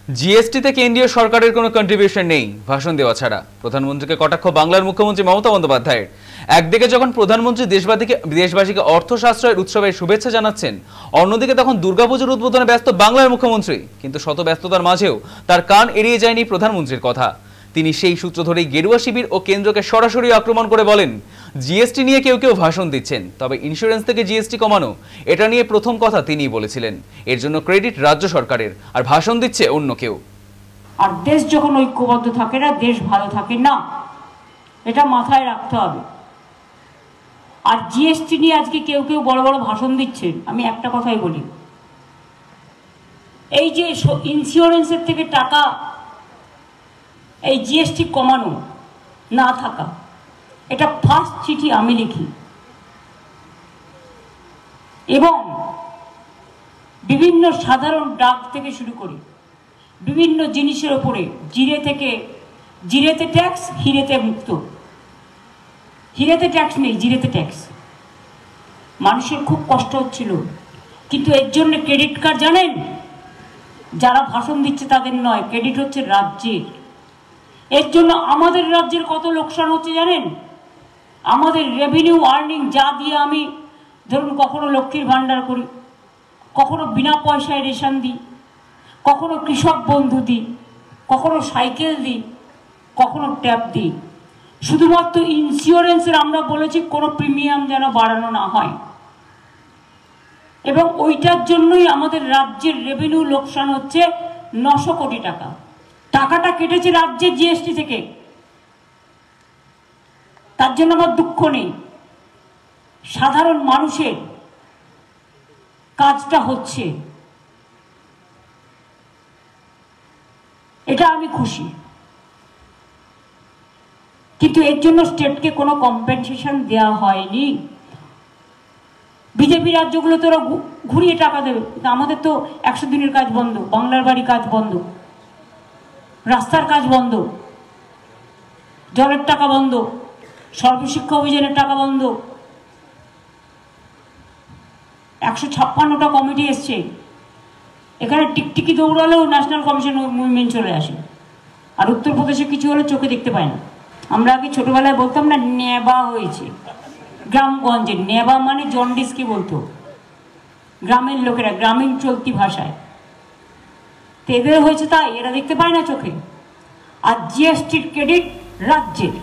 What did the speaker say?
জিএসটিতে কেন্দ্রীয় সরকারের কোনো কন্ট্রিবিউশন নেই ভাষণ দেওয়া ছাড়া। প্রধানমন্ত্রীকে কটাক্ষ বাংলার মুখ্যমন্ত্রী মমতা বন্দ্যোপাধ্যায়ের। একদিকে যখন প্রধানমন্ত্রী দেশবাসীকে অর্থ সাশ্রয়ের উৎসবের শুভেচ্ছা জানাচ্ছেন, অন্যদিকে তখন দুর্গাপুজোর উদ্বোধনে ব্যস্ত বাংলার মুখ্যমন্ত্রী। কিন্তু শত ব্যস্ততার মাঝেও তার কান এড়িয়ে যায়নি প্রধানমন্ত্রীর কথা। তিনি সেই সূত্র ধরেই গেরুয়া শিবির ও কেন্দ্রকে সরাসরি আক্রমণ করে বলেন, জিএসটি নিয়ে কেউ কেউ ভাষণ দিচ্ছেন, তবে ইন্স্যুরেন্স থেকে জিএসটি কমানো এটা নিয়ে প্রথম কথা তিনিই বলেছিলেন। এর জন্য ক্রেডিট রাজ্য সরকারের, আর ভাষণ দিচ্ছে অন্য কেউ। আর দেশ যখন ঐক্যবদ্ধ থাকে না, দেশ ভালো থাকে না, এটা মাথায় রাখতে হবে। আর জিএসটি নিয়ে আজকে কেউ কেউ বড় বড় ভাষণ দিচ্ছেন, আমি একটা কথাই বলি, এই যে ইন্স্যুরেন্সের থেকে টাকা, এই জিএসটি কমানো না থাকা, এটা ফার্স্ট চিঠি আমি লিখি এবং বিভিন্ন সাধারণ ডাক থেকে শুরু করি বিভিন্ন জিনিসের ওপরে, জিরেতে ট্যাক্স, হিরেতে মুক্ত। হিরেতে ট্যাক্স নেই, জিরেতে ট্যাক্স। মানুষের খুব কষ্ট হচ্ছিল, কিন্তু এর জন্য ক্রেডিট কার্ড জানেন, যারা ভাষণ দিচ্ছে তাদের নয়, ক্রেডিট হচ্ছে রাজ্যের। এর জন্য আমাদের রাজ্যের কত লোকসান হচ্ছে জানেন? আমাদের রেভিনিউ আর্নিং যা দিয়ে আমি ধরুন কখনো লক্ষ্মীর ভাণ্ডার করি, কখনো বিনা পয়সায় রেশন দিই, কখনো কৃষক বন্ধু দিই, কখনো সাইকেল দিই, কখনো ট্যাব দিই। শুধুমাত্র ইন্স্যুরেন্সের আমরা বলেছি কোনো প্রিমিয়াম যেন বাড়ানো না হয়, এবং ওইটার জন্যই আমাদের রাজ্যের রেভিনিউ লোকসান হচ্ছে 900 কোটি টাকা। টাকাটা কেটেছে রাজ্যের জিএসটি থেকে, তার জন্য আমার দুঃখ নেই। সাধারণ মানুষের কাজটা হচ্ছে, এটা আমি খুশি। কিন্তু এর জন্য স্টেটকে কোনো কম্পেনসেশন দেওয়া হয়নি। বিজেপি রাজ্যগুলো তো ওরা ঘুরিয়ে টাকা দেবে, কিন্তু আমাদের তো 100 দিনের কাজ বন্ধ, বাংলার বাড়ি কাজ বন্ধ, রাস্তার কাজ বন্ধ, জলের টাকা বন্ধ, সর্বশিক্ষা অভিযানের টাকা বন্ধ। 156টা কমিটি এসছে, এখানে টিকটিকি দৌড়ালেও ন্যাশনাল কমিশন মুভমেন্ট চলে আসে। আর উত্তরপ্রদেশে কিছু হলে চোখে দেখতে পায় না। আমরা আগে ছোটবেলায় বলতাম না, নেবা হয়েছে। গ্রামগঞ্জে নেবা মানে জন্ডিসকে বলতো গ্রামের লোকেরা, গ্রামীণ চলতি ভাষায়। তো এদের হয়েছে তাই, এরা দেখতে পায় না চোখে। আর জিএসটির ক্রেডিট রাজ্যের।